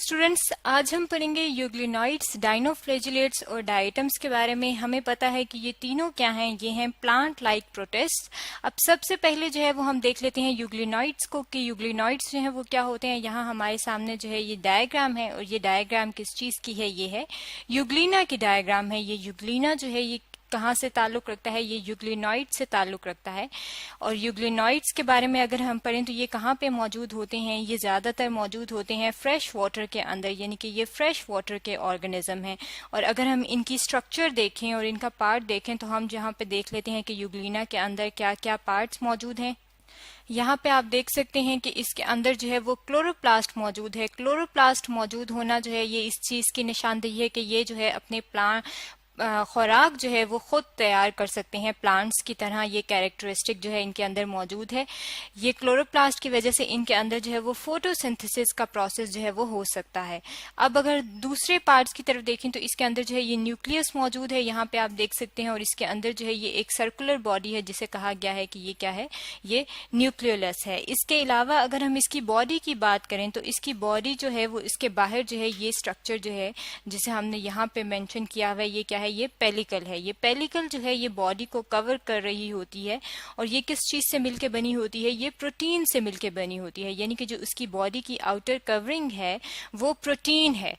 Students, आज हम पढ़ेंगे यूग्लिनॉइड्स, डाइनोफ्लैजिलेट्स और डायटम्स के बारे में। हमें पता है कि ये तीनों क्या हैं। ये हैं प्लांट लाइक प्रोटिस्ट। अब सबसे पहले जो है वो हम देख लेते हैं यूग्लिनॉइड्स को कि यूग्लिनॉइड्स जो हैं वो क्या होते हैं। यहाँ हमारे सामने जो है ये डायग्राम है और ये डायग्राम किस चीज़ की है, ये है यूग्लिना की डायग्राम है। ये यूग्लिना जो है ये कहाँ से ताल्लुक रखता है, ये यूग्लिनॉइड से ताल्लुक रखता है। और यूग्लिनॉइड्स के बारे में अगर हम पढ़ें तो ये कहाँ पे मौजूद होते हैं, ये ज़्यादातर मौजूद होते हैं फ्रेश वाटर के अंदर, यानी कि ये फ्रेश वाटर के ऑर्गेनिज्म हैं। और अगर हम इनकी स्ट्रक्चर देखें और इनका पार्ट देखें तो हम जहाँ पे देख लेते हैं कि यूग्लिना के अंदर क्या क्या पार्ट्स मौजूद हैं। यहाँ पे आप देख सकते हैं कि इसके अंदर जो है वो क्लोरोप्लास्ट मौजूद है। क्लोरोप्लास्ट मौजूद होना जो है ये इस चीज़ की निशानदेही है कि ये जो है अपने खुराक जो है वो खुद तैयार कर सकते हैं। प्लांट्स की तरह ये कैरेक्टरिस्टिक जो है इनके अंदर मौजूद है। ये क्लोरोप्लास्ट की वजह से इनके अंदर जो है वो फोटोसिंथेसिस का प्रोसेस जो है वो हो सकता है। अब अगर दूसरे पार्ट्स की तरफ देखें तो इसके अंदर जो है ये न्यूक्लियस मौजूद है, यहाँ पे आप देख सकते हैं। और इसके अंदर जो है ये एक सर्कुलर बॉडी है जिसे कहा गया है कि ये क्या है, ये न्यूक्लियोलस है। इसके अलावा अगर हम इसकी बॉडी की बात करें तो इसकी बॉडी जो है वो इसके बाहर जो है ये स्ट्रक्चर जो है जिसे हमने यहाँ पे मेंशन किया हुआ है, ये क्या है, ये पेलिकल है। ये पेलिकल जो है ये बॉडी को कवर कर रही होती है। और ये किस चीज से मिलके बनी होती है, ये प्रोटीन से मिलके बनी होती है। यानी कि जो उसकी बॉडी की आउटर कवरिंग है वो प्रोटीन है।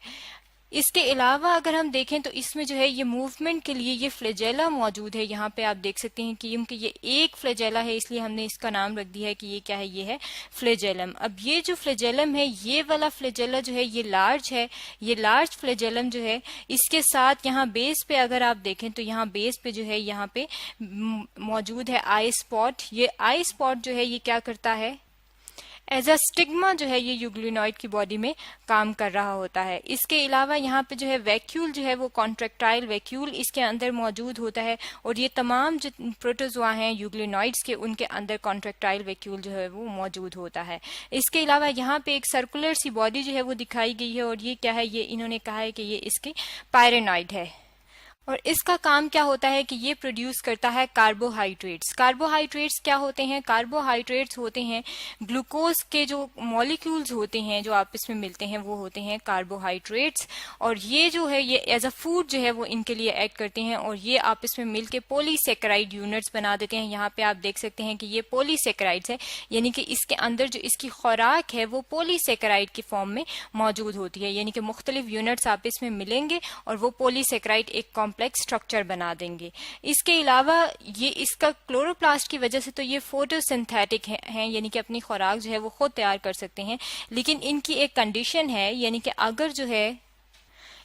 इसके अलावा अगर हम देखें तो इसमें जो है ये मूवमेंट के लिए ये फ्लैजेला मौजूद है। यहाँ पे आप देख सकते हैं कि क्योंकि ये एक फ्लैजेला है इसलिए हमने इसका नाम रख दिया है कि ये क्या है, ये है फ्लैजेलम। अब ये जो फ्लैजेलम है ये वाला फ्लैजेला जो है ये लार्ज है। ये लार्ज फ्लैजेलम जो है इसके साथ यहाँ बेस पे अगर आप देखें तो यहाँ बेस पे जो है यहाँ पे मौजूद है आई स्पॉट। ये आई स्पॉट जो है ये क्या करता है, एज अ स्टिग्मा जो है ये यूग्लिनॉइड की बॉडी में काम कर रहा होता है। इसके अलावा यहाँ पे जो है वैक्यूल जो है वो कॉन्ट्रेक्टाइल वैक्यूल इसके अंदर मौजूद होता है। और ये तमाम जो प्रोटोजोआ हैं यूग्लिनॉइड्स के, उनके अंदर कॉन्ट्रेक्टाइल वैक्यूल जो है वो मौजूद होता है। इसके अलावा यहाँ पे एक सर्कुलर सी बॉडी जो है वो दिखाई गई है। और ये क्या है, ये इन्होंने कहा है कि ये इसके पायरेनॉइड है। और इसका काम क्या होता है कि ये प्रोड्यूस करता है कार्बोहाइड्रेट्स। कार्बोहाइड्रेट्स क्या होते हैं, कार्बोहाइड्रेट्स होते हैं ग्लूकोज के जो मॉलिक्यूल्स होते हैं जो आपस में मिलते हैं वो होते हैं कार्बोहाइड्रेट्स। और ये जो है ये एज अ फूड जो है वो इनके लिए एक्ट करते हैं और ये आपस में मिलके पॉलीसेकेराइड यूनिट्स बना देते हैं। यहाँ पे आप देख सकते हैं कि ये पॉलीसेकेराइड्स है, यानी कि इसके अंदर जो इसकी खुराक है वो पॉलीसेकेराइड की फॉर्म में मौजूद होती है। यानी कि मुख्तलिफ यूनिट्स आपस में मिलेंगे और वो पॉलीसेकेराइड एक कॉम्प्लेक्स स्ट्रक्चर बना देंगे। इसके अलावा ये इसका क्लोरोप्लास्ट की वजह से तो ये फोटोसिंथेटिक हैं, यानी कि अपनी खुराक जो है वो खुद तैयार कर सकते हैं। लेकिन इनकी एक कंडीशन है, यानी कि अगर जो है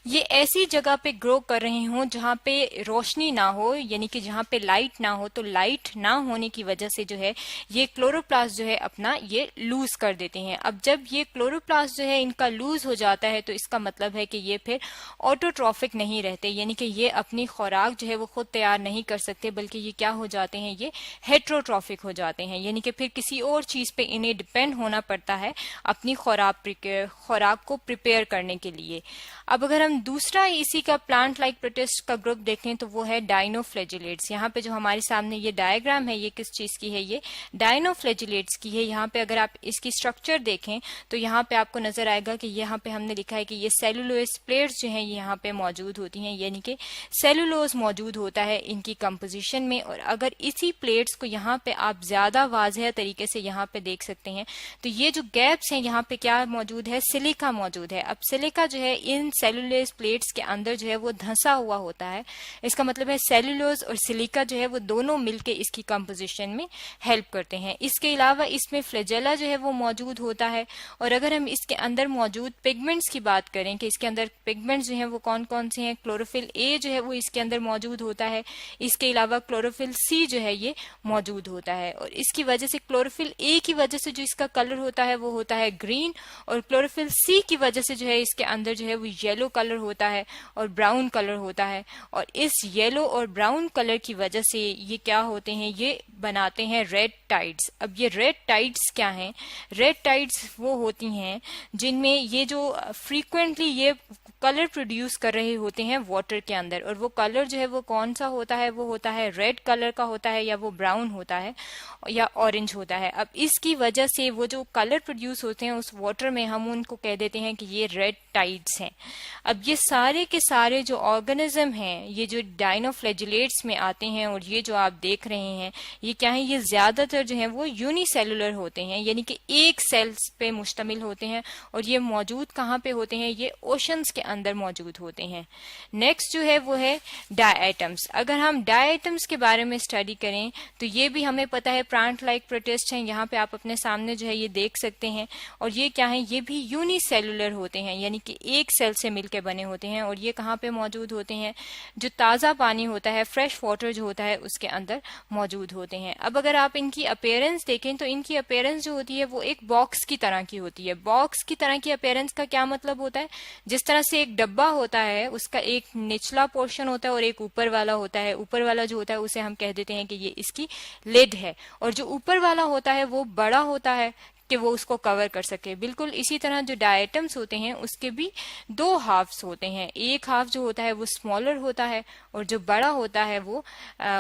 ये ऐसी जगह पे ग्रो कर रहे हों जहाँ पे रोशनी ना हो, यानी कि जहाँ पे लाइट ना हो, तो लाइट ना होने की वजह से जो है ये क्लोरोप्लास्ट जो है अपना ये लूज कर देते हैं। अब जब ये क्लोरोप्लास्ट जो है इनका लूज हो जाता है तो इसका मतलब है कि ये फिर ऑटोट्रॉफिक नहीं रहते, यानी कि ये अपनी खुराक जो है वो खुद तैयार नहीं कर सकते, बल्कि ये क्या हो जाते हैं, ये हेट्रोट्रॉफिक हो जाते हैं। यानी कि फिर किसी और चीज पे इन्हें डिपेंड होना पड़ता है अपनी खुराक को प्रिपेयर करने के लिए। अब अगर हम दूसरा इसी का प्लांट लाइक प्रोटिस्ट का ग्रुप देखें तो वो है डाइनोफ्लैजिलेट्स। यहाँ पे जो हमारे सामने ये डायग्राम है ये किस चीज की है, ये डाइनोफ्लैजिलेट्स की है। यहाँ पे अगर आप इसकी स्ट्रक्चर देखें तो यहाँ पे आपको नजर आएगा कि यहाँ पे हमने लिखा है कि ये सेलुलोज प्लेट्स जो हैं ये यहाँ पे मौजूद होती हैं, यानी कि सेलुलोज मौजूद होता है इनकी कंपोजिशन में। और अगर इसी प्लेट्स को यहाँ पे आप ज्यादा वाज़ेह तरीके से यहाँ पे देख सकते हैं तो ये जो गैप्स हैं यहाँ पे क्या मौजूद है, सिलिका मौजूद है। अब सिलिका जो है इन सेलुलोज प्लेट्स के अंदर जो है वो धंसा हुआ होता है। इसका मतलब है सेलुलोज और सिलिका जो है वो दोनों मिलके इसकी कंपोजिशन में हेल्प करते हैं। इसके अलावा इसमें फ्लैजेला जो है वो मौजूद होता है। और अगर हम इसके अंदर मौजूद पिगमेंट्स की बात करें कि इसके अंदर पिगमेंट्स जो है वो कौन कौन से हैं, क्लोरोफिल ए जो है वो इसके अंदर मौजूद होता है। इसके अलावा क्लोरोफिल सी जो है ये मौजूद होता है। और इसकी वजह से क्लोरोफिल ए की वजह से जो इसका कलर होता है वो होता है ग्रीन, और क्लोरोफिल सी की वजह से जो है इसके अंदर जो है वो येलो कलर कलर होता है और ब्राउन कलर होता है। और इस येलो और ब्राउन कलर की वजह से ये क्या होते हैं, ये बनाते हैं रेड टाइड्स। अब ये रेड टाइड्स क्या हैं? रेड टाइड्स वो होती हैं जिनमें ये जो फ्रीक्वेंटली ये कलर प्रोड्यूस कर रहे होते हैं वाटर के अंदर, और वो कलर जो है वो कौन सा होता है, वो होता है रेड कलर का होता है, या वो ब्राउन होता है, या ऑरेंज होता है। अब इसकी वजह से वो जो कलर प्रोड्यूस होते हैं उस वाटर में, हम उनको कह देते हैं कि ये रेड टाइड्स हैं। अब ये सारे के सारे जो ऑर्गेनिज्म हैं, ये जो डायनोफ्लैजिलेट्स में आते हैं, और ये जो आप देख रहे हैं ये क्या है, ये ज्यादातर जो है वो यूनिसेलुलर होते हैं, यानी कि एक सेल्स पे मुश्तमिल होते हैं। और ये मौजूद कहाँ पे होते हैं? ये ओशंस के अंदर मौजूद होते हैं। नेक्स्ट जो है वो है डायटम्स। अगर हम डायटम्स के बारे में स्टडी करें तो ये भी हमें पता है प्लांट लाइक प्रोटिस्ट हैं। यहाँ पे आप अपने सामने जो है ये देख सकते हैं। और ये क्या है, ये भी यूनिसेलुलर होते हैं, यानी कि एक सेल से मिलकर बने होते हैं। और ये कहाँ पे मौजूद होते हैं? जो ताज़ा पानी होता है, फ्रेश वाटर जो होता है, उसके अंदर मौजूद होते हैं। अब अगर आप इनकी अपीयरेंस देखें तो इनकी अपीयरेंस जो होती है वो एक बॉक्स की तरह की होती है। बॉक्स की तरह की अपीयरेंस का क्या मतलब होता है? जिस तरह से एक डब्बा होता है, उसका एक निचला पोर्शन होता है और एक ऊपर वाला होता है। ऊपर वाला जो होता है उसे हम कह देते हैं कि ये इसकी लिड है, और जो ऊपर वाला होता है वो बड़ा होता है कि वो उसको कवर कर सके। बिल्कुल इसी तरह जो डायटम्स होते हैं उसके भी दो हाफ्स होते हैं। एक हाफ जो होता है वो स्मॉलर होता है, और जो बड़ा होता है वो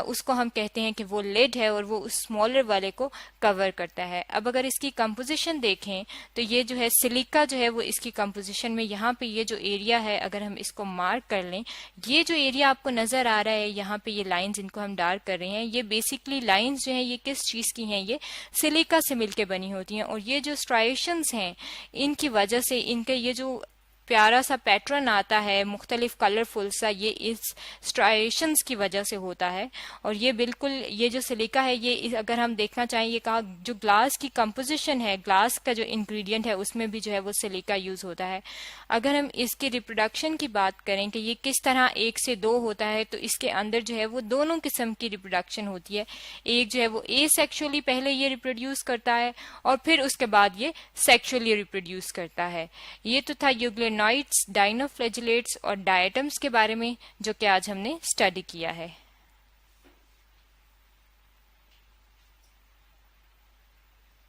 उसको हम कहते हैं कि वो लिड है, और वो उस स्मॉलर वाले को कवर करता है। अब अगर इसकी कंपोजिशन देखें तो ये जो है सिलिका जो है वो इसकी कंपोजिशन में, यहाँ पे ये जो एरिया है अगर हम इसको मार्क कर लें, ये जो एरिया आपको नजर आ रहा है यहाँ पे, ये लाइंस इनको हम डार्क कर रहे हैं, ये बेसिकली लाइंस जो है ये किस चीज की हैं? ये सिलिका से मिलके बनी होती हैं। और ये जो स्ट्राइएशंस हैं इनकी वजह से इनके ये जो प्यारा सा पैटर्न आता है मुख्तलिफ कलरफुल सा, ये इस स्ट्राइएशंस की वजह से होता है। और ये बिल्कुल ये जो सिलिका है ये अगर हम देखना चाहें, ये कहा जो ग्लास की कंपोजिशन है, ग्लास का जो इंग्रेडिएंट है उसमें भी जो है वो सिलिका यूज होता है। अगर हम इसकी रिप्रोडक्शन की बात करें कि ये किस तरह 1 से 2 होता है, तो इसके अंदर जो है वो दोनों किस्म की रिप्रोडक्शन होती है। एक जो है वो एसेक्सुअली पहले ये रिप्रोड्यूस करता है और फिर उसके बाद ये सेक्सुअली रिप्रोड्यूस करता है। ये तो था यूग्लिनोइड्स, डायनोफ्लैजिलेट्स और डायटम्स के बारे में जो कि आज हमने स्टडी किया है।